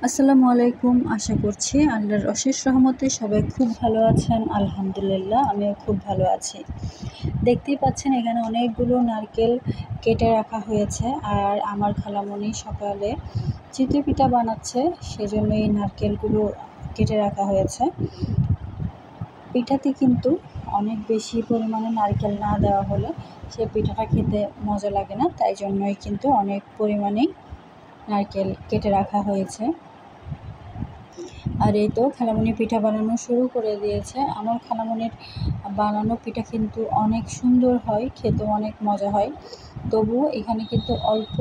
আসসালামু আলাইকুম। আশা করছি আল্লাহর অশেষ রহমতে সবাই খুব ভালো আছেন। আলহামদুলিল্লাহ, আমিও খুব ভালো আছি। দেখতেই পাচ্ছেন এখানে অনেকগুলো নারকেল কেটে রাখা হয়েছে, আর আমার খালামণি সকালে চিতই পিঠা বানাচ্ছে, সেজন্য এই নারকেলগুলো কেটে রাখা হয়েছে। পিঠাতে কিন্তু অনেক বেশি পরিমাণে নারকেল না দেওয়া হলে সে পিঠাটা খেতে মজা লাগে না, তাই জন্যই কিন্তু অনেক পরিমাণেই নারকেল কেটে রাখা হয়েছে। আর এই তো খালামণি পিঠা বানানো শুরু করে দিয়েছে। আমার খালামণির বানানো পিঠা কিন্তু অনেক সুন্দর হয়, খেতেও অনেক মজা হয়। তবুও এখানে কিন্তু অল্প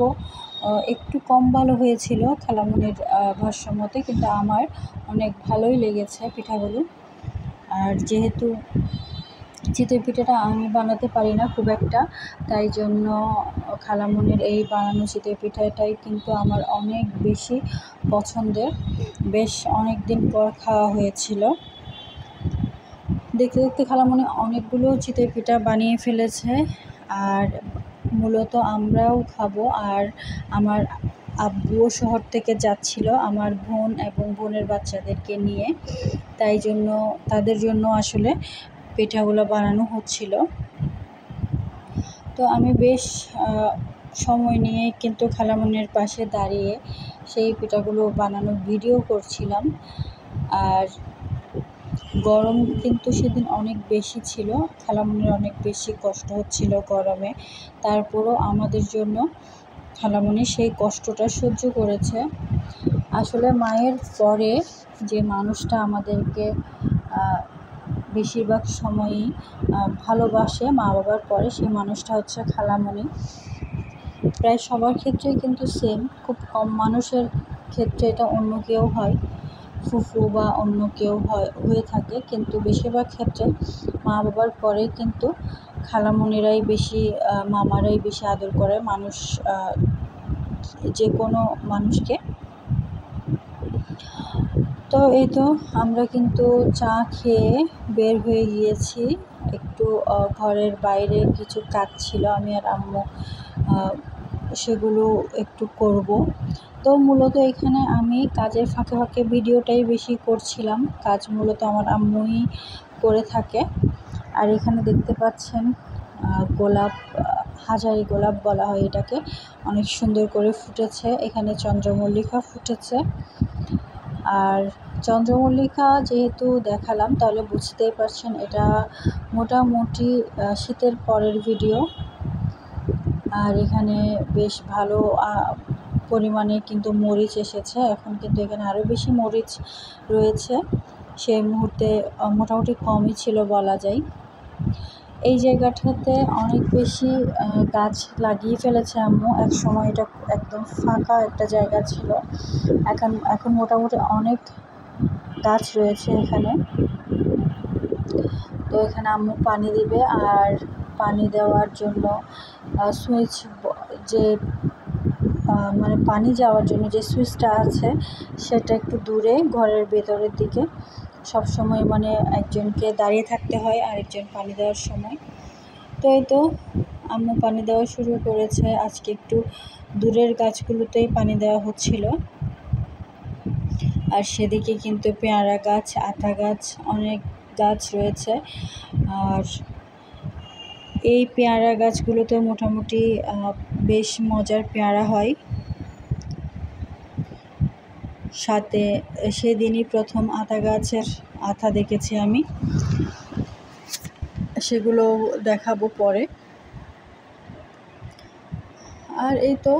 একটু কম ভালো হয়েছিল খালামণির ভাষ্যমতে, কিন্তু আমার অনেক ভালোই লেগেছে পিঠাগুলো। আর যেহেতু চিতই পিঠাটা আমি বানাতে পারি না খুব একটা, তাই জন্য খালামণির এই বানানো চিতই পিঠাটাই কিন্তু আমার অনেক বেশি পছন্দের। বেশ অনেক দিন পর খাওয়া হয়েছিল। দেখতে দেখতে খালামণি অনেকগুলো চিতই পিঠা বানিয়ে ফেলেছে, আর মূলত আমরাও খাবো। আর আমার আব্বুও শহর থেকে যাচ্ছিল আমার বোন এবং বোনের বাচ্চাদেরকে নিয়ে, তাই জন্য তাদের জন্য আসলে পিঠাগুলো বানানো হচ্ছিল। তো আমি বেশ সময় নিয়ে কিন্তু খালামণির পাশে দাঁড়িয়ে সেই পিঠাগুলো বানানোর ভিডিও করছিলাম। আর গরম কিন্তু সেদিন অনেক বেশি ছিল, খালামণির অনেক বেশি কষ্ট হচ্ছিল গরমে। তারপরও আমাদের জন্য খালামণি সেই কষ্টটা সহ্য করেছে। আসলে মায়ের পরে যে মানুষটা আমাদেরকে বেশিরভাগ সময়ই ভালোবাসে, মা বাবার পরে সেই মানুষটা হচ্ছে খালামণি। প্রায় সবার ক্ষেত্রেই কিন্তু সেম, খুব কম মানুষের ক্ষেত্রে এটা অন্য কেউ হয়, ফুফু বা অন্য কেউ হয়ে থাকে, কিন্তু বেশিরভাগ ক্ষেত্রে মা বাবার পরে কিন্তু খালামণিরাই বেশি, মামারাই বেশি আদর করে মানুষ, যে কোনো মানুষকে। তো এই তো আমরা কিন্তু চা খেয়ে বের হয়ে গিয়েছি। একটু ঘরের বাইরে কিছু কাজ ছিল, আমি আর আম্মু সেগুলো একটু করব। তো মূলত এখানে আমি কাজের ফাঁকে ফাঁকে ভিডিওটাই বেশি করছিলাম, কাজ মূলত আমার আম্মুই করে থাকে। আর এখানে দেখতে পাচ্ছেন গোলাপ, হাজারি গোলাপ বলা হয় এটাকে, অনেক সুন্দর করে ফুটেছে। এখানে চন্দ্রমল্লিকা ফুটেছে। আর চন্দ্রমল্লিকা যেহেতু দেখালাম, তাহলে বুঝতেই পারছেন এটা মোটামুটি শীতের পরের ভিডিও। আর এখানে বেশ ভালো পরিমাণে কিন্তু মরিচ এসেছে, এখন কিন্তু এখানে আরও বেশি মরিচ রয়েছে। সেই মুহূর্তে মোটামুটি কমই ছিল বলা যায়। এই জায়গাটাতে অনেক বেশি গাছ লাগিয়ে ফেলেছে আম্মু। এক সময় এটা একদম ফাঁকা একটা জায়গা ছিল, এখন মোটামুটি অনেক গাছ রয়েছে এখানে। তো এখানে আম্মু পানি দিবে, আর পানি দেওয়ার জন্য সুইচ, যে মানে পানি যাওয়ার জন্য যে সুইচটা আছে সেটা একটু দূরে ঘরের ভেতরের দিকে। সব সময় মানে একজনকে দাঁড়িয়ে থাকতে হয় আরেকজন পানি দেওয়ার সময়। তো এই তো আম্মু পানি দেওয়া শুরু করেছে। আজকে একটু দূরের গাছগুলোতেই পানি দেওয়া হচ্ছিল। আর সেদিকে কিন্তু পেয়ারা গাছ, আতা গাছ, অনেক গাছ রয়েছে। আর এই পেয়ারা গাছগুলোতে মোটামুটি বেশ মজার পেয়ারা হয়। সাথে সেদিনই প্রথম আতা গাছের আতা দেখেছি আমি, সেগুলো দেখাবো পরে। আর এই তো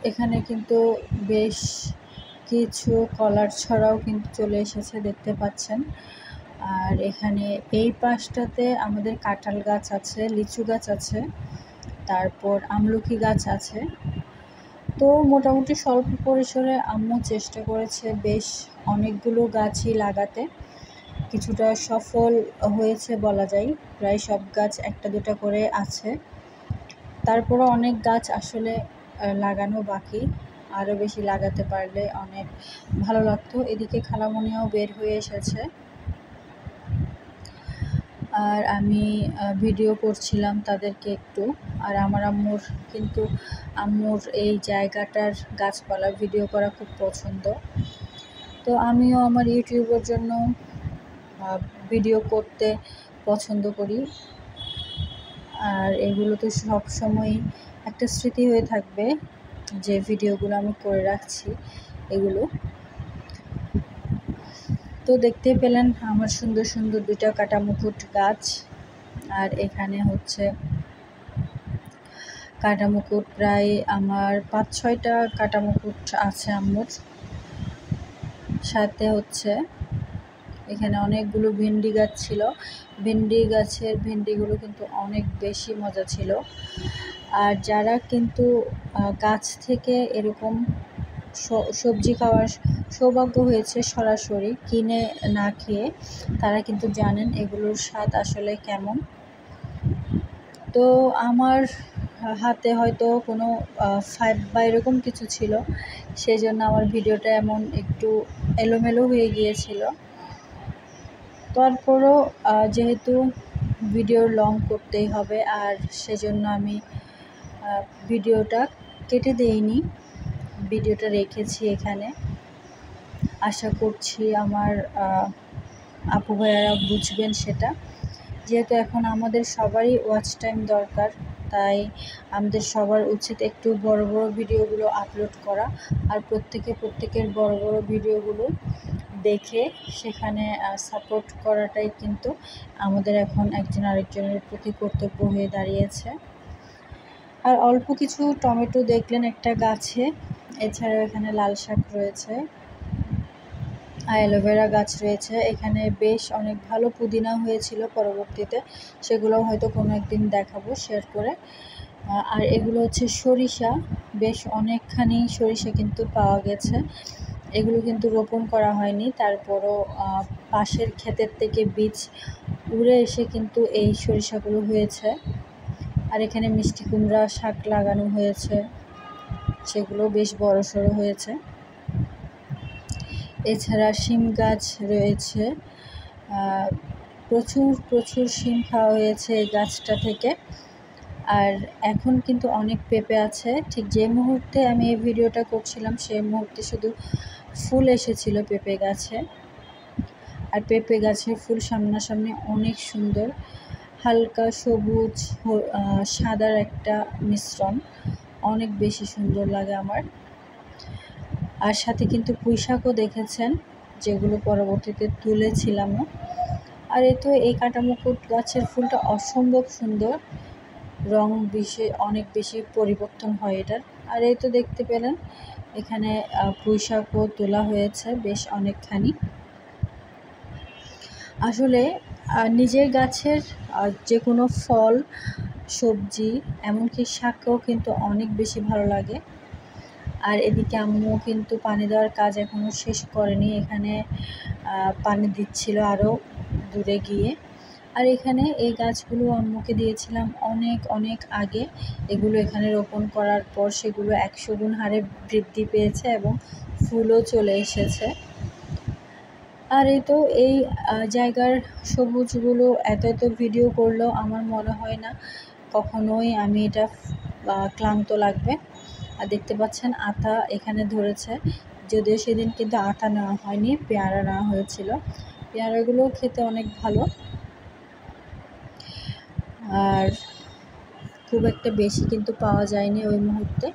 এখানে কিন্তু বেশ কিছু কলার ছড়াও কিন্তু চলে এসেছে, দেখতে পাচ্ছেন। আর এখানে এই পাশটাতে আমাদের কাঁঠাল গাছ আছে, লিচু গাছ আছে, তারপর আমলকি গাছ আছে। তো মোটামুটি স্বল্প পরিসরে আম্মু চেষ্টা করেছে বেশ অনেকগুলো গাছই লাগাতে, কিছুটা সফল হয়েছে বলা যায়। প্রায় সব গাছ একটা দুটা করে আছে, তারপরও অনেক গাছ আসলে লাগানো বাকি, আরও বেশি লাগাতে পারলে অনেক ভালো লাগতো। এদিকে খালামণিও বের হয়ে এসেছে। আর আমি ভিডিও করছিলাম তাদেরকে একটু। আর আমার আম্মুর এই জায়গাটার গাছপালা ভিডিও করা খুব পছন্দ। তো আমিও আমার ইউটিউবের জন্য ভিডিও করতে পছন্দ করি। আর এগুলো তো সবসময়ই একটা স্মৃতি হয়ে থাকবে যে ভিডিওগুলো আমি করে রাখছি এগুলো। তো দেখতেই পেলেন আমার সুন্দর সুন্দর 2টা কাটামুকুট গাছ। আর এখানে হচ্ছে কাটামুকুট প্রায় আমার 5-6টা কাটামুকুট আছে আম্মুর। সাথে হচ্ছে এখানে অনেকগুলো ভেন্ডি গাছ ছিল। ভেন্ডি গাছের ভেন্ডিগুলো কিন্তু অনেক বেশি মজা ছিল। আর যারা কিন্তু গাছ থেকে এরকম সবজি খাওয়ার সৌভাগ্য হয়েছে সরাসরি কিনে না খেয়ে, তারা কিন্তু জানেন এগুলোর স্বাদ আসলে কেমন। তো আমার হাতে হয়তো কোনো ফাইভ বা এরকম কিছু ছিল, সেজন্য আমার ভিডিওটা এমন একটু এলোমেলো হয়ে গিয়েছিল। তারপরও যেহেতু ভিডিও লং করতেই হবে, আর সেজন্য আমি ভিডিওটা কেটে দেইনি, ভিডিওটা রেখেছি এখানে। আশা করছি আমার আপু ভাইয়ারা বুঝবেন সেটা। যেহেতু এখন আমাদের সবারই ওয়াচ টাইম দরকার, তাই আমাদের সবার উচিত একটু বড় বড় ভিডিওগুলো আপলোড করা। আর প্রত্যেকের বড় বড় ভিডিওগুলো দেখে সেখানে সাপোর্ট করাটাই কিন্তু আমাদের এখন একজন আরেকজনের প্রতি কর্তব্য হয়ে দাঁড়িয়েছে। আর অল্প কিছু টমেটো দেখলেন একটা গাছে। এছাড়াও এখানে লাল শাক রয়েছে, অ্যালোভেরা গাছ রয়েছে। এখানে বেশ অনেক ভালো পুদিনা হয়েছিল পরবর্তীতে, সেগুলো হয়তো কোনো একদিন দেখাবো শেয়ার করে। আর এগুলো হচ্ছে সরিষা, বেশ অনেকখানি সরিষা কিন্তু পাওয়া গেছে। এগুলো কিন্তু রোপণ করা হয়নি, তারপরও পাশের ক্ষেতের থেকে বীজ উড়ে এসে কিন্তু এই সরিষাগুলো হয়েছে। আর এখানে মিষ্টি কুমড়া শাক লাগানো হয়েছে, সেগুলো বেশ বড়সড় হয়েছে। এছাড়া শিম গাছ রয়েছে, প্রচুর শিম খাওয়া হয়েছে এই গাছটা থেকে। আর এখন কিন্তু অনেক পেঁপে আছে। ঠিক যে মুহূর্তে আমি এই ভিডিওটা করছিলাম সেই মুহূর্তে শুধু ফুল এসেছিল পেঁপে গাছে। আর পেঁপে গাছের ফুল সামনাসামনি অনেক সুন্দর, হালকা সবুজ সাদার একটা মিশ্রণ, অনেক বেশি সুন্দর লাগে আমার। আর সাথে কিন্তু পুঁইশাকও দেখেছেন, যেগুলো পরবর্তীতে তুলেছিলামও। আর এই কাটামুকুট গাছের ফুলটা অসম্ভব সুন্দর, রং অনেক বেশি পরিবর্তন হয় এটার। আর দেখতে পেলেন এখানে পুঁইশাকও তোলা হয়েছে বেশ অনেকখানি। আসলে নিজের গাছের যে কোনো ফল, সবজি, এমনকি শাকও কিন্তু অনেক বেশি ভালো লাগে। আর এদিকে আম্মু কিন্তু পানি দেওয়ার কাজ এখনও শেষ করেনি, এখানে পানি দিচ্ছিল আরও দূরে গিয়ে। আর এখানে এই গাছগুলো আম্মুকে দিয়েছিলাম অনেক আগে। এগুলো এখানে রোপণ করার পর সেগুলো 100 গুণ হারে বৃদ্ধি পেয়েছে এবং ফুলও চলে এসেছে। আর এই জায়গার সবুজগুলো এত ভিডিও করলেও আমার মনে হয় না কখনোই আমি এটা ক্লান্ত লাগবে। আর দেখতে পাচ্ছেন আতা এখানে ধরেছে, যদিও সেদিন কিন্তু আতা নেওয়া হয়নি, পেয়ারা নেওয়া হয়েছিল। পেয়ারাগুলো খেতে অনেক ভালো, আর খুব একটা বেশি কিন্তু পাওয়া যায়নি ওই মুহূর্তে,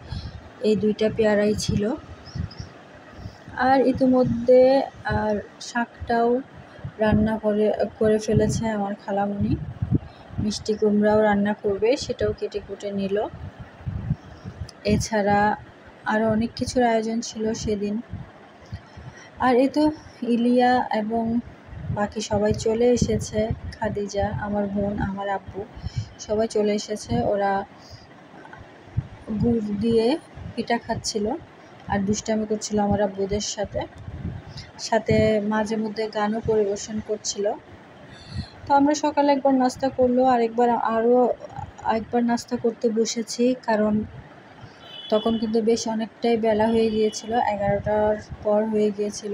এই 2টা পেয়ারাই ছিল। আর ইতিমধ্যে আর শাকটাও রান্না করে ফেলেছে আমার খালামণি, মিষ্টি কুমড়াও রান্না করবে, সেটাও কেটে কুটে নিল। এছাড়া আরও অনেক কিছুর আয়োজন ছিল সেদিন। আর ইলিয়া এবং বাকি সবাই চলে এসেছে, খাদিজা, আমার বোন, আমার আব্বু, সবাই চলে এসেছে। ওরা গুড় দিয়ে পিঠা খাচ্ছিল আর দুষ্টামি করছিল আমার আব্বুদের সাথে মাঝে মধ্যে গানও পরিবেশন করছিল। তো আমরা সকালে একবার নাস্তা করলো, আরও একবার নাস্তা করতে বসেছি, কারণ তখন কিন্তু বেশ অনেকটাই বেলা হয়ে গিয়েছিল, 11টার পর হয়ে গিয়েছিল।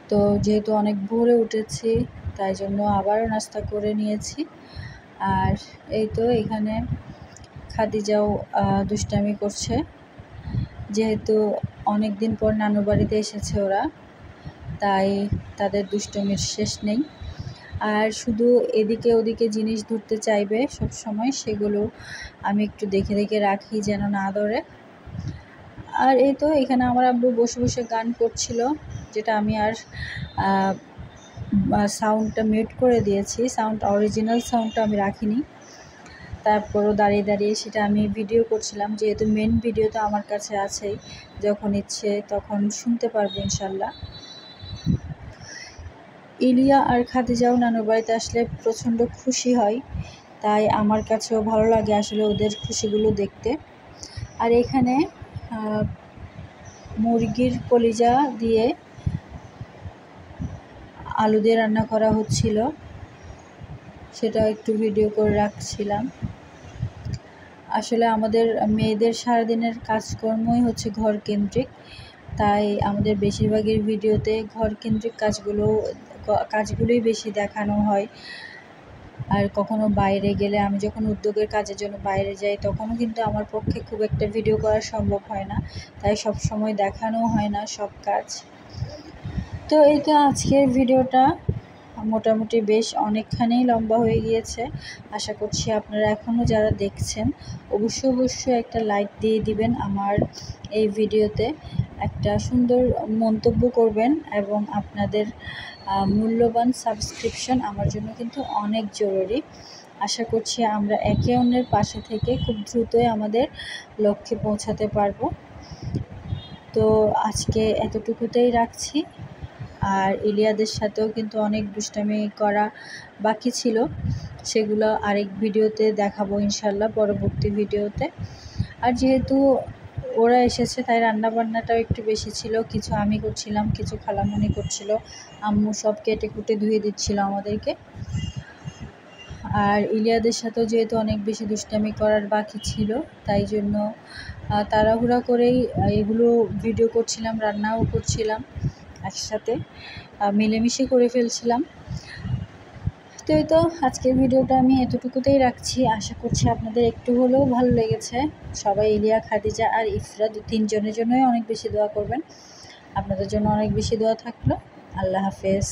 তো যেহেতু অনেক ভোরে উঠেছি, তাই জন্য আবারও নাস্তা করে নিয়েছি। আর এই তো এখানে খাদিজাও দুষ্টামি করছে, যেহেতু অনেক দিন পর নানু বাড়িতে এসেছে ওরা, তাই তাদের দুষ্টমির শেষ নেই। আর শুধু এদিকে ওদিকে জিনিস ধরতে চাইবে সব সময়, সেগুলো আমি একটু দেখে দেখে রাখি যেন না ধরে। আর এই তো এখানে আমার আব্বু বসে বসে গান করছিল, যেটা আমি আর সাউন্ডটা মিউট করে দিয়েছি, অরিজিনাল সাউন্ডটা আমি রাখিনি। তারপরও দাঁড়িয়ে দাঁড়িয়ে সেটা আমি ভিডিও করছিলাম, যেহেতু মেন ভিডিও তো আমার কাছে আছেই, যখন ইচ্ছে তখন শুনতে পারবো ইনশাল্লাহ। ইলিয়া আর খাদিজাও নানুর বাড়িতে আসলে প্রচণ্ড খুশি হয়, তাই আমার কাছেও ভালো লাগে আসলে ওদের খুশিগুলো দেখতে। আর এখানে মুরগির কলিজা দিয়ে আলু দিয়ে রান্না করা হচ্ছিল, সেটা একটু ভিডিও করে রাখছিলাম। আসলে আমাদের মেয়েদের সারাদিনের কাজকর্মই হচ্ছে ঘর কেন্দ্রিক, তাই আমাদের বেশিরভাগের ভিডিওতে ঘর কেন্দ্রিক কাজগুলোই বেশি দেখানো হয়। আর কখনো বাইরে গেলে, আমি যখন উদ্যোগের কাজের জন্য বাইরে যাই, তখনও কিন্তু আমার পক্ষে খুব একটা ভিডিও করা সম্ভব হয় না, তাই সব সময় দেখানো হয় না সব কাজ। তো এই তো আজকের ভিডিওটা মোটামুটি বেশ অনেকখানেই লম্বা হয়ে গিয়েছে। আশা করছি আপনারা এখনও যারা দেখছেন অবশ্যই একটা লাইক দিয়ে দিবেন, আমার এই ভিডিওতে একটা সুন্দর মন্তব্য করবেন, এবং আপনাদের মূল্যবান সাবস্ক্রিপশন আমার জন্য কিন্তু অনেক জরুরি। আশা করছি আমরা একে অন্যের পাশে থেকে খুব দ্রুতই আমাদের লক্ষ্যে পৌঁছাতে পারবো। তো আজকে এতটুকুতেই রাখছি। আর ইলিয়াদের সাথেও কিন্তু অনেক দুষ্টামি করা বাকি ছিল, সেগুলো আরেক ভিডিওতে দেখাবো ইনশাল্লাহ, পরবর্তী ভিডিওতে। আর যেহেতু ওরা এসেছে তাই রান্নাবান্নাটাও একটু বেশি ছিল, কিছু আমি করছিলাম, কিছু খালামণি করছিল, আম্মু সব কেটে কুটে ধুয়ে দিচ্ছিল আমাদেরকে। আর ইলিয়াদের সাথেও যেহেতু অনেক বেশি দুষ্টামি করার বাকি ছিল, তাই জন্য তাড়াহুড়া করেই এগুলো ভিডিও করছিলাম, রান্নাও করছিলাম, একসাথে মিলেমিশে করে ফেলছিলাম। তো এই তো আজকের ভিডিওটা আমি এতটুকুতেই রাখছি। আশা করছি আপনাদের একটু হলেও ভালো লেগেছে। সবাই ইলিয়া, খাদিজা আর ইফরা তিনজনের জন্যই অনেক বেশি দোয়া করবেন। আপনাদের জন্য অনেক বেশি দোয়া থাকলো। আল্লাহ হাফেজ।